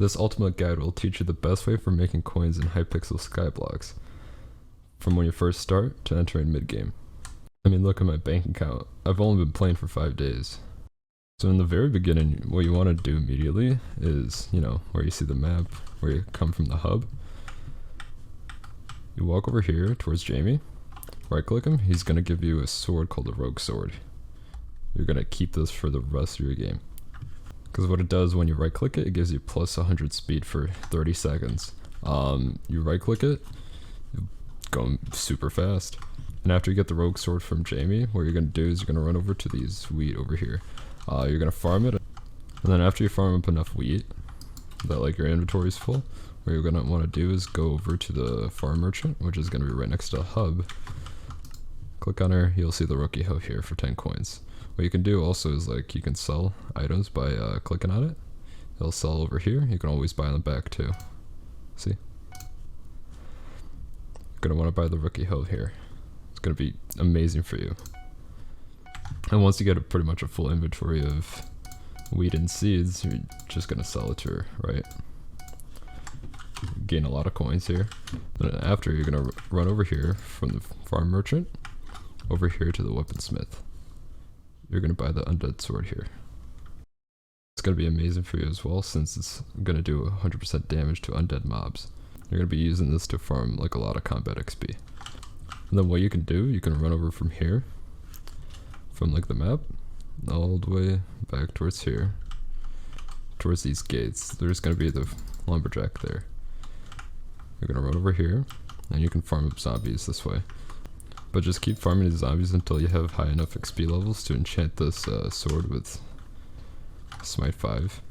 This ultimate guide will teach you the best way for making coins in Hypixel Skyblocks, from when you first start to entering mid-game. I mean, look at my bank account. I've only been playing for 5 days. So in the very beginning, what you want to do immediately is, where you see the map, where you come from the hub. You walk over here towards Jamie, right click him, he's going to give you a sword called the Rogue Sword. You're going to keep this for the rest of your game. Because what it does when you right click it, it gives you plus 100 speed for 30 seconds. You right click it, you're going super fast. And after you get the Rogue Sword from Jamie, what you're going to do is you're going to run over to these wheat over here. You're going to farm it, and then after you farm up enough wheat that your inventory is full, what you're going to want to do is go over to the farm merchant, which is going to be right next to the hub. Click on her, you'll see the rookie hoe here for 10 coins. What you can do also is you can sell items by clicking on it. It'll sell over here. You can always buy them back too. See? You're going to want to buy the rookie hoe here. It's going to be amazing for you. And once you get pretty much a full inventory of wheat and seeds, you're just going to sell it to her, right? Gain a lot of coins here. Then after, you're going to run over here from the farm merchant over here to the weaponsmith. You're going to buy the Undead Sword here. It's going to be amazing for you as well, since it's going to do 100% damage to undead mobs. You're going to be using this to farm a lot of combat XP. And then what you can do, you can run over from here, from the map, all the way back towards here, towards these gates. There's going to be the lumberjack there. You're going to run over here, and you can farm up zombies this way. But just keep farming these zombies until you have high enough XP levels to enchant this sword with Smite 5.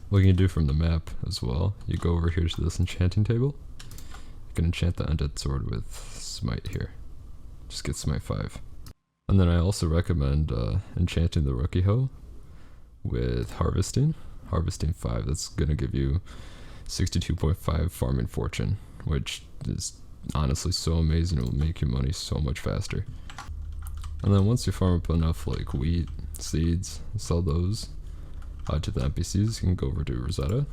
What you can do from the map as well, you go over here to this enchanting table. You can enchant the Undead Sword with Smite here. Just get Smite 5. And then I also recommend enchanting the rookie hoe with Harvesting 5. That's going to give you 62.5 farming fortune, which is honestly so amazing. It will make your money so much faster. And then once you farm up enough wheat, seeds, sell those to the NPCs, you can go over to Rosetta.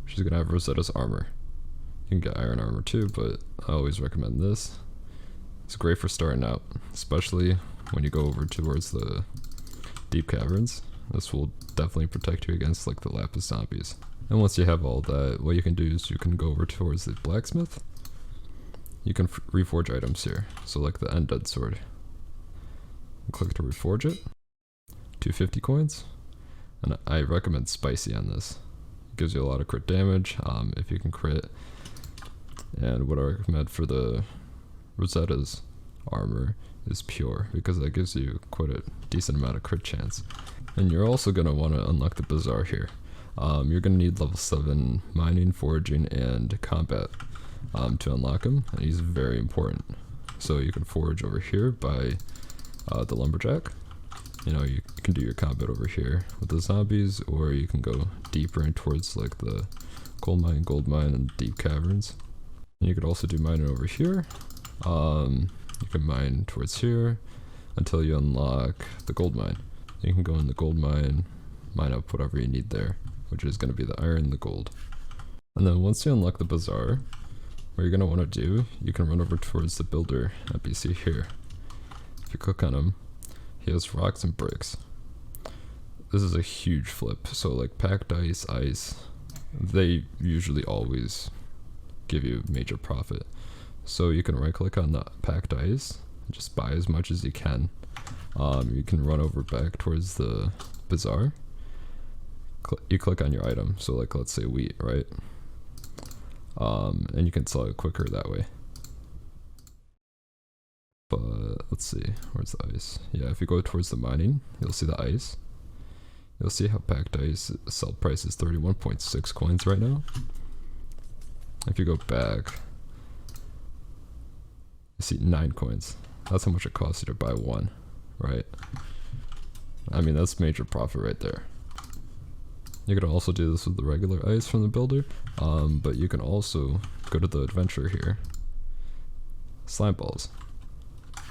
She's gonna have Rosetta's armor. You can get iron armor too, but I always recommend this. It's great for starting out, especially when you go over towards the deep caverns. This will definitely protect you against the Lapis zombies. And once you have all that, what you can do is you can go over towards the blacksmith. You can reforge items here. So the Undead Sword. Click to reforge it. 250 coins. And I recommend spicy on this. It gives you a lot of crit damage if you can crit. And what I recommend for the Rosetta's armor is pure, because that gives you quite a decent amount of crit chance. And you're also going to want to unlock the Bazaar here. You're going to need level 7 mining, foraging, and combat to unlock him, and he's very important. So you can forage over here by the lumberjack. You can do your combat over here with the zombies, or you can go deeper in towards the coal mine, gold mine, and deep caverns. And you could also do mining over here. You can mine towards here until you unlock the gold mine. You can go in the gold mine, mine up whatever you need there, which is going to be the iron and the gold. And then once you unlock the Bazaar, what you're going to want to do, you can run over towards the builder NPC here. If you click on him, he has rocks and bricks. This is a huge flip. So packed ice, they usually always give you major profit. So you can right click on the packed ice, just buy as much as you can. You can run over back towards the Bazaar. You click on your item, so let's say wheat, right? And you can sell it quicker that way. But let's see, where's the ice? Yeah, if you go towards the mining, you'll see the ice. You'll see how packed ice sell price is 31.6 coins right now. If you go back, you see 9 coins. That's how much it costs you to buy one, right? I mean, that's major profit right there. You could also do this with the regular ice from the builder, but you can also go to the adventure here. Slime balls.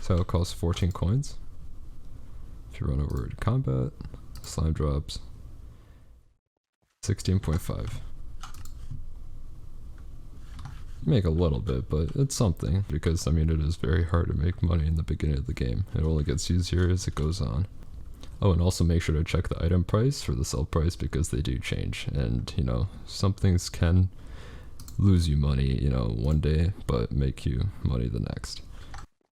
So it costs 14 coins. If you run over to combat, slime drops. 16.5. Make a little bit, but it's something, because I mean it is very hard to make money in the beginning of the game. It only gets easier as it goes on. Oh, and also make sure to check the item price for the sell price, because they do change, and you know, some things can lose you money, you know, one day, but make you money the next.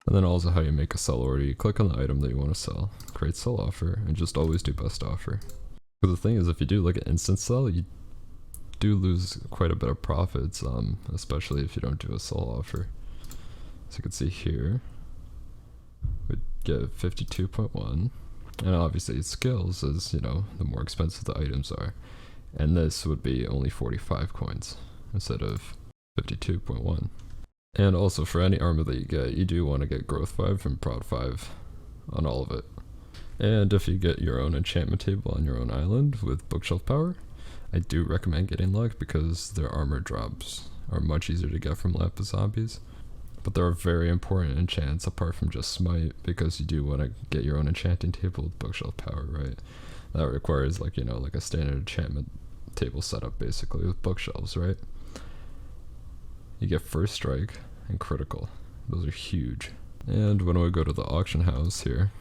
And then also how you make a sell order. You click on the item that you want to sell, create sell offer, and just always do best offer. Because the thing is, if you do like an instant sell, you do lose quite a bit of profits, especially if you don't do a sell offer. So you can see here, we'd get 52.1, and obviously it scales as, you know, the more expensive the items are. And this would be only 45 coins instead of 52.1. And also for any armor that you get, you do want to get growth 5 and prod 5 on all of it. And if you get your own enchantment table on your own island with bookshelf power, I do recommend getting luck, because their armor drops are much easier to get from Lapis zombies. But there are very important enchants apart from just smite, because you do want to get your own enchanting table with bookshelf power, right? That requires like, you know, like a standard enchantment table setup basically with bookshelves, right? You get first strike and critical. Those are huge. And when we go to the auction house here,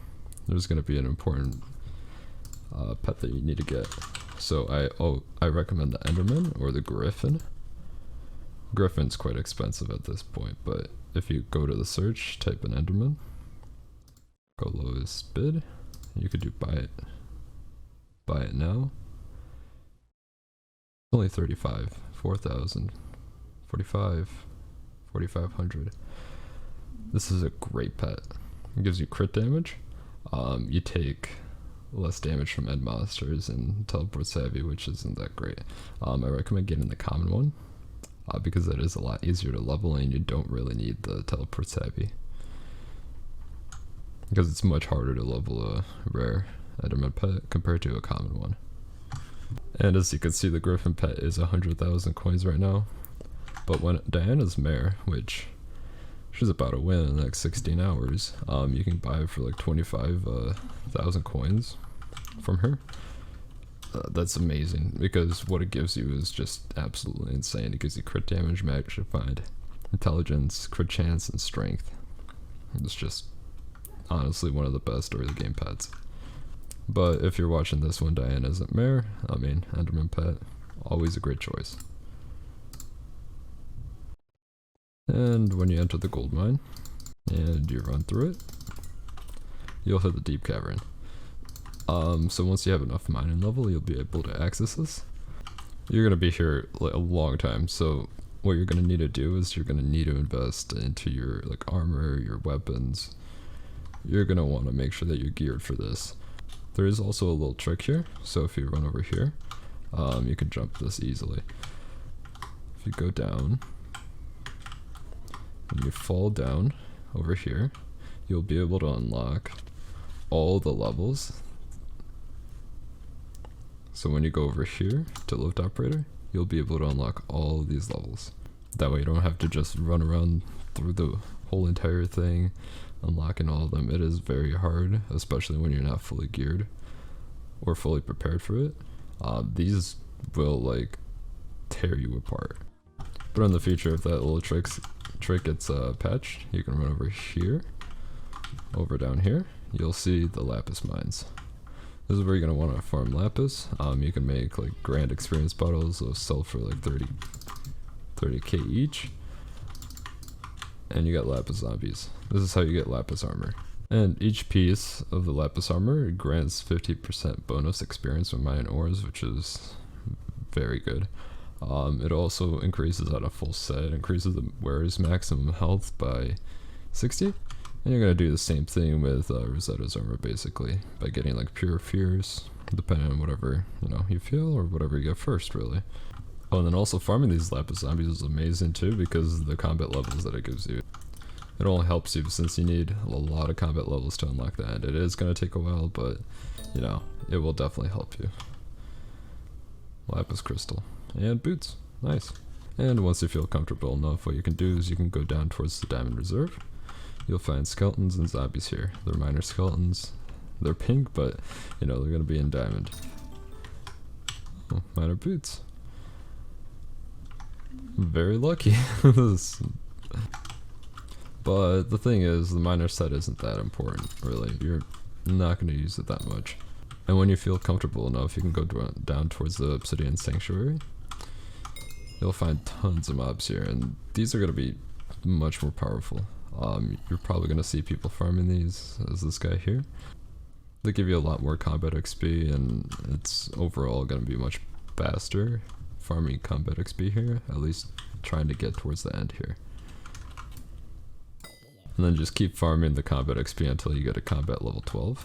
there's going to be an important pet that you need to get. So I recommend the Enderman or the Griffin. Griffin's quite expensive at this point, but if you go to the search, type in Enderman, go lowest bid, you could do buy it now. Only 35, 4,000, 45, 4,500. This is a great pet. It gives you crit damage. You take less damage from end monsters and teleport savvy, which isn't that great. I recommend getting the common one, because it is a lot easier to level and you don't really need the teleport savvy, because it's much harder to level a rare Enderman pet compared to a common one. And as you can see, the Griffin pet is 100,000 coins right now, but when Diana's mare, which she's about to win in the next 16 hours, you can buy it for like 25,000 coins from her. That's amazing, because what it gives you is just absolutely insane. It gives you crit damage, magnified intelligence, crit chance, and strength. It's just honestly one of the best early game pets. But if you're watching this one, Diana isn't mare, I mean Enderman pet, always a great choice. And when you enter the gold mine and you run through it, you'll hit the deep cavern. So once you have enough mining level, you'll be able to access this. You're gonna be here like a long time, so what you're gonna need to do is you're gonna need to invest into your like armor, your weapons. You're gonna want to make sure that you're geared for this. There is also a little trick here, so if you run over here, you can jump this easily. If you go down and you fall down over here, you'll be able to unlock all the levels. So when you go over here to lift operator, you'll be able to unlock all of these levels. That way you don't have to just run around through the whole entire thing unlocking all of them. It is very hard, especially when you're not fully geared or fully prepared for it. These will like tear you apart. But in the future, if that little trick gets patched, you can run over here, over down here, you'll see the Lapis Mines. This is where you're going to want to farm Lapis. You can make like grand experience bottles, those sell for like 30k each. And you got Lapis zombies. This is how you get Lapis armor. And each piece of the Lapis armor grants 50% bonus experience with mining ores, which is very good. It also increases on a full set, increases the wearer's maximum health by 60. And you're going to do the same thing with Rosetta's armor basically, by getting like pure fears, depending on whatever you feel, or whatever you get first really. Oh, and then also farming these Lapis zombies is amazing too, because of the combat levels that it gives you. It only helps you since you need a lot of combat levels to unlock that, and it is going to take a while, but it will definitely help you. Lapis crystal and boots, nice. And once you feel comfortable enough, what you can do is you can go down towards the diamond reserve. You'll find skeletons and zombies here. They're minor skeletons. They're pink, but they're going to be in diamond. Minor boots. Very lucky. But the thing is, the miner set isn't that important, really. You're not going to use it that much. And when you feel comfortable enough, you can go down towards the Obsidian Sanctuary. You'll find tons of mobs here, and these are going to be much more powerful. You're probably going to see people farming these, as this guy here. They give you a lot more combat XP, and it's overall going to be much faster farming combat XP here, at least trying to get towards the end here. And then just keep farming the combat XP until you get a combat level 12.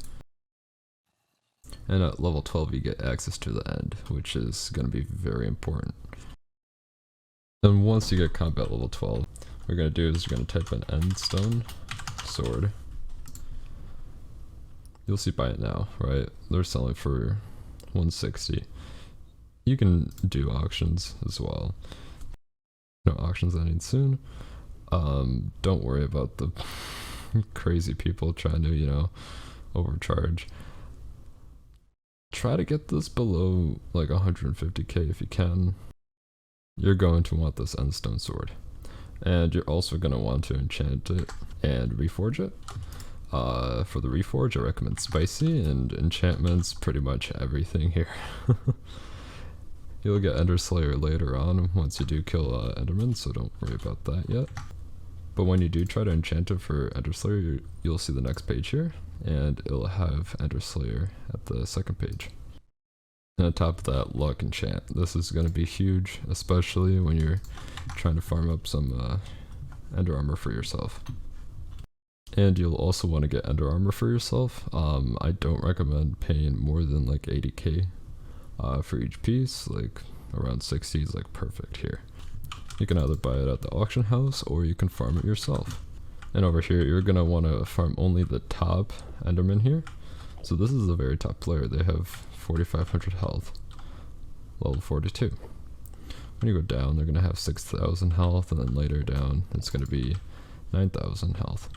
And at level 12 you get access to the end, which is going to be very important. Then once you get combat level 12, what you're going to do is you're going to type in Endstone Sword. You'll see by it now, right? They're selling for 160. You can do auctions as well. No auctions ending soon. Don't worry about the crazy people trying to, you know, overcharge. Try to get this below like 150k if you can. You're going to want this Endstone Sword. And you're also going to want to enchant it and reforge it. For the reforge, I recommend Spicy, and enchantments, pretty much everything here. You'll get Ender Slayer later on once you do kill Enderman, so don't worry about that yet. But when you do try to enchant it for Ender Slayer, you'll see the next page here, and it'll have Ender Slayer at the second page. And on top of that, luck enchant. This is going to be huge, especially when you're trying to farm up some Ender Armor for yourself. And you'll also want to get Ender Armor for yourself. I don't recommend paying more than like 80k for each piece. Like around 60 is like perfect here. You can either buy it at the auction house or you can farm it yourself. And over here, you're going to want to farm only the top Enderman here. So this is the very top player. They have 4,500 health, level 42. When you go down, they're going to have 6,000 health, and then later down, it's going to be 9,000 health.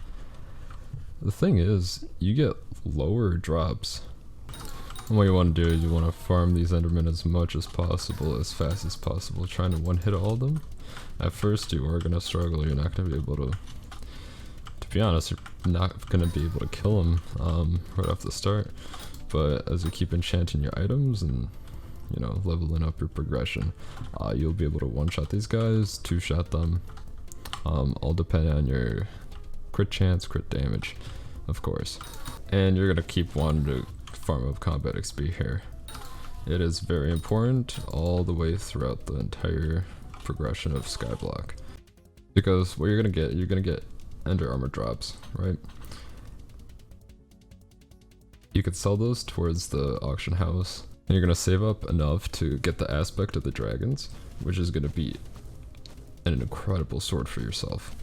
The thing is, you get lower drops. And what you want to do is you want to farm these Endermen as much as possible, as fast as possible, trying to one-hit all of them. At first, you are going to struggle. You're not going to be able to be honest, you're not going to be able to kill them right off the start. But as you keep enchanting your items and, you know, leveling up your progression, you'll be able to one-shot these guys, two-shot them, all depending on your crit chance, crit damage, of course. And you're going to keep wanting to farm up combat XP here. It is very important all the way throughout the entire progression of Skyblock. Because what you're going to get Ender Armor drops, right? You could sell those towards the auction house, and you're going to save up enough to get the aspect of the dragons, which is going to be an incredible sword for yourself.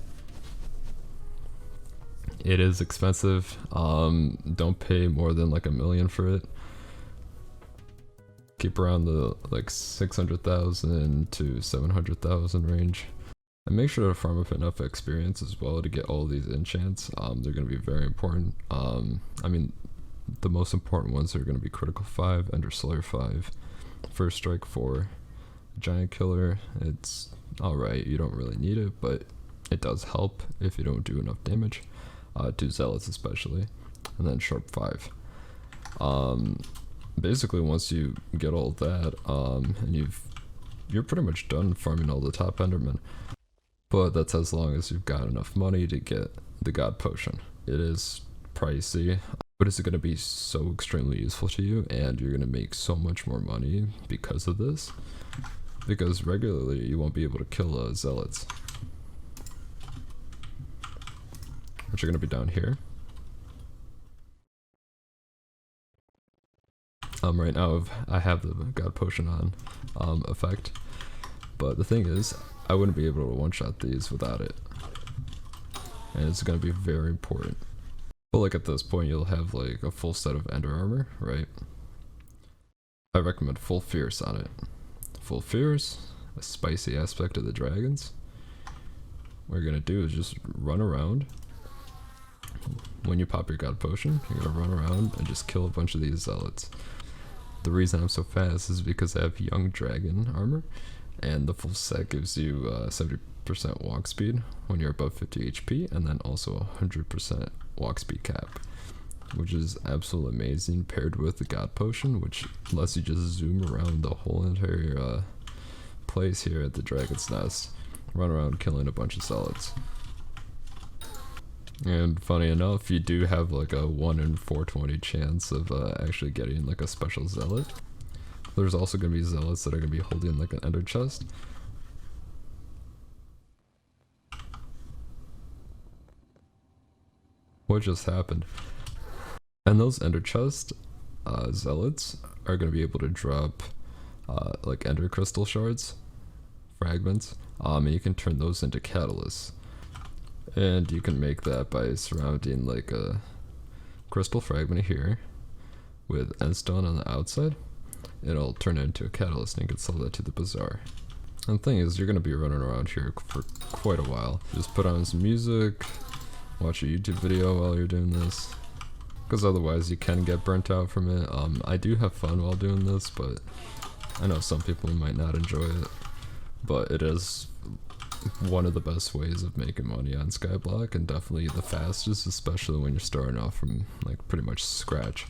It is expensive. Don't pay more than like $1 million for it. Keep around the like 600,000 to 700,000 range. And make sure to farm up enough experience as well to get all these enchants. They're going to be very important. I mean, the most important ones are going to be Critical 5, Ender Slayer 5, First Strike 4, Giant Killer. It's alright, you don't really need it, but it does help if you don't do enough damage. 2 Zealots especially, and then Sharp 5. Basically, once you get all that, and you're pretty much done farming all the top Endermen. But that's as long as you've got enough money to get the God Potion. It is pricey, but it's going to be so extremely useful to you, and you're going to make so much more money because of this. Because regularly you won't be able to kill Zealots, which are going to be down here. Right now I have the God Potion on effect, but the thing is, I wouldn't be able to one-shot these without it, and it's going to be very important. But like at this point, you'll have like a full set of Ender Armor, right? I recommend full Fierce on it. Full Fierce, a spicy aspect of the dragons. What you're going to do is just run around. When you pop your God Potion, you're going to run around and just kill a bunch of these Zealots. the reason I'm so fast is because I have young dragon armor, and the full set gives you 70% walk speed when you're above 50 HP, and then also 100% walk speed cap, which is absolutely amazing, paired with the God Potion, which lets you just zoom around the whole entire place here at the Dragon's Nest, run around killing a bunch of zealots. And funny enough, you do have like a 1 in 420 chance of actually getting like a special zealot. There's also going to be zealots that are going to be holding like an ender chest. What just happened? And those ender chest zealots are going to be able to drop like ender crystal shards, fragments, and you can turn those into catalysts. And you can make that by surrounding like a crystal fragment here with endstone on the outside. It'll turn it into a catalyst and you can sell that to the Bazaar. And the thing is, you're going to be running around here for quite a while. Just put on some music, watch a YouTube video while you're doing this, because otherwise you can get burnt out from it. I do have fun while doing this, but I know some people might not enjoy it. But it is one of the best ways of making money on Skyblock, and definitely the fastest, especially when you're starting off from like pretty much scratch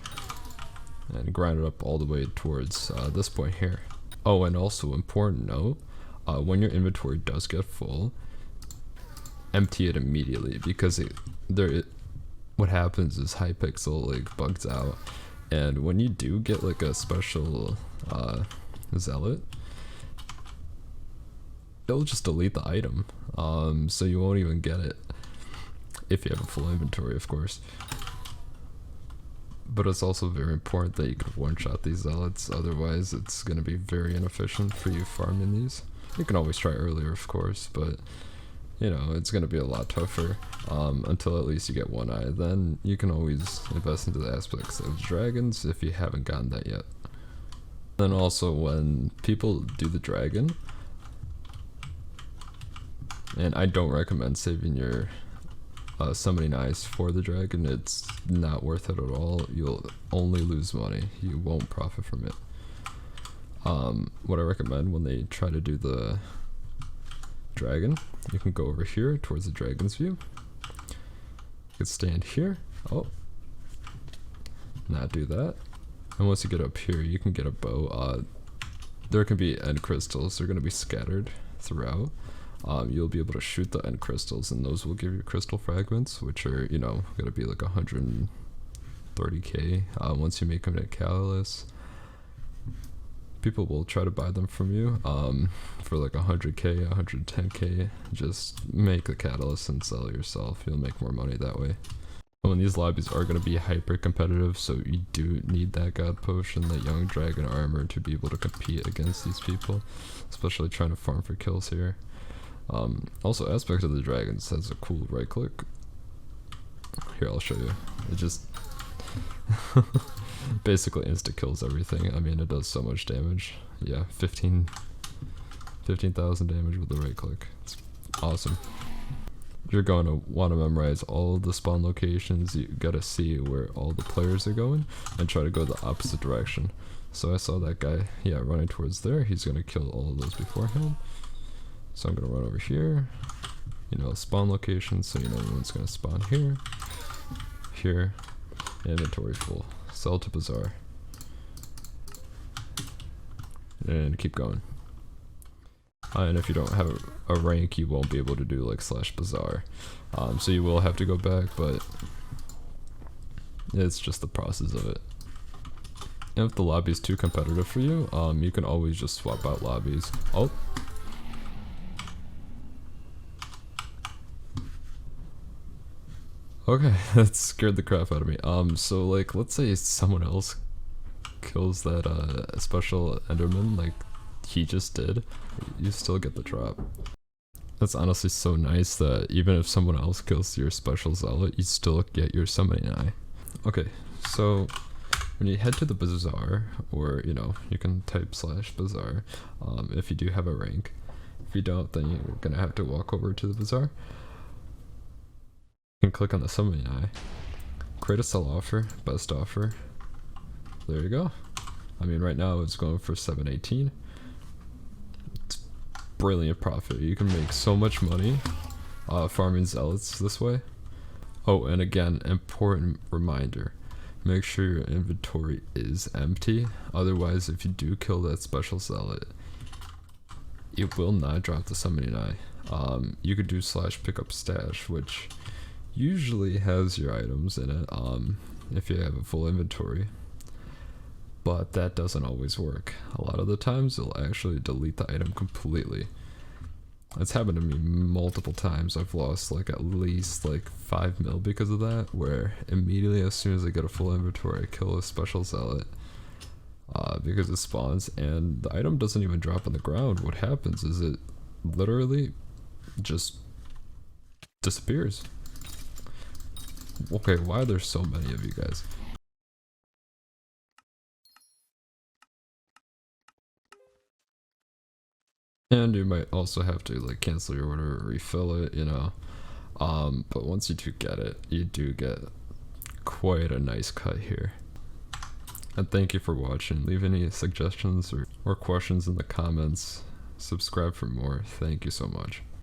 and grind it up all the way towards this point here. Oh, and also important note, when your inventory does get full, empty it immediately, because what happens is Hypixel like bugs out, and when you do get like a special zealot, it'll just delete the item, so you won't even get it if you have a full inventory, of course. But it's also very important that you can one-shot these zealots, otherwise it's going to be very inefficient for you farming these. You can always try earlier, of course, but you know, it's going to be a lot tougher until at least you get one eye. Then you can always invest into the aspects of dragons if you haven't gotten that yet. Then also, when people do the dragon, and I don't recommend saving your summoning eyes for the dragon, it's not worth it at all. You'll only lose money, you won't profit from it. What I recommend when they try to do the dragon, you can go over here towards the dragon's view. You can stand here, not do that, and once you get up here you can get a bow. There can be end crystals, they're going to be scattered throughout. You'll be able to shoot the end crystals, and those will give you crystal fragments, which are, you know, gonna be like 130k once you make them into catalysts. People will try to buy them from you for like 100k, 110k. Just make the catalyst and sell it yourself. You'll make more money that way. And these lobbies are going to be hyper competitive, so you do need that God Potion, that young dragon armor, to be able to compete against these people, especially trying to farm for kills here. Also, Aspect of the Dragons has a cool right click. Here, I'll show you. It just basically insta kills everything. I mean, it does so much damage. Yeah, 15,000 damage with the right click. It's awesome. You're going to want to memorize all the spawn locations. You gotta see where all the players are going and try to go the opposite direction. So I saw that guy, yeah, running towards there. He's gonna kill all of those beforehand. So I'm gonna run over here, you know, spawn location, so you know one's gonna spawn here, here, inventory full, sell to Bazaar, and keep going. And if you don't have a rank, you won't be able to do like /Bazaar, so you will have to go back, but it's just the process of it. And if the lobby is too competitive for you, you can always just swap out lobbies. Oh. Okay, that scared the crap out of me. So like, let's say someone else kills that special Enderman like he just did, you still get the drop. That's honestly so nice that even if someone else kills your special zealot, you still get your summoning eye. Okay, so when you head to the Bazaar, or you know, you can type /Bazaar if you do have a rank. If you don't, then you're gonna have to walk over to the Bazaar. You can click on the summoning eye, create a sell offer, best offer. There you go. I mean, right now it's going for 718. It's brilliant profit. You can make so much money farming zealots this way. Oh, and again, important reminder. Make sure your inventory is empty. Otherwise, if you do kill that special zealot, it will not drop the summoning eye. You could do /pickup stash, which usually has your items in it if you have a full inventory. But that doesn't always work. A lot of the times it'll actually delete the item completely. It's happened to me multiple times. I've lost like at least like 5 mil because of that, where immediately as soon as I get a full inventory, I kill a special zealot because it spawns and the item doesn't even drop on the ground. What happens is it literally just disappears. Okay, why are there so many of you guys? And you might also have to like cancel your order or refill it, you know. But once you do get it, you do get quite a nice cut here. And thank you for watching. Leave any suggestions or questions in the comments. Subscribe for more. Thank you so much.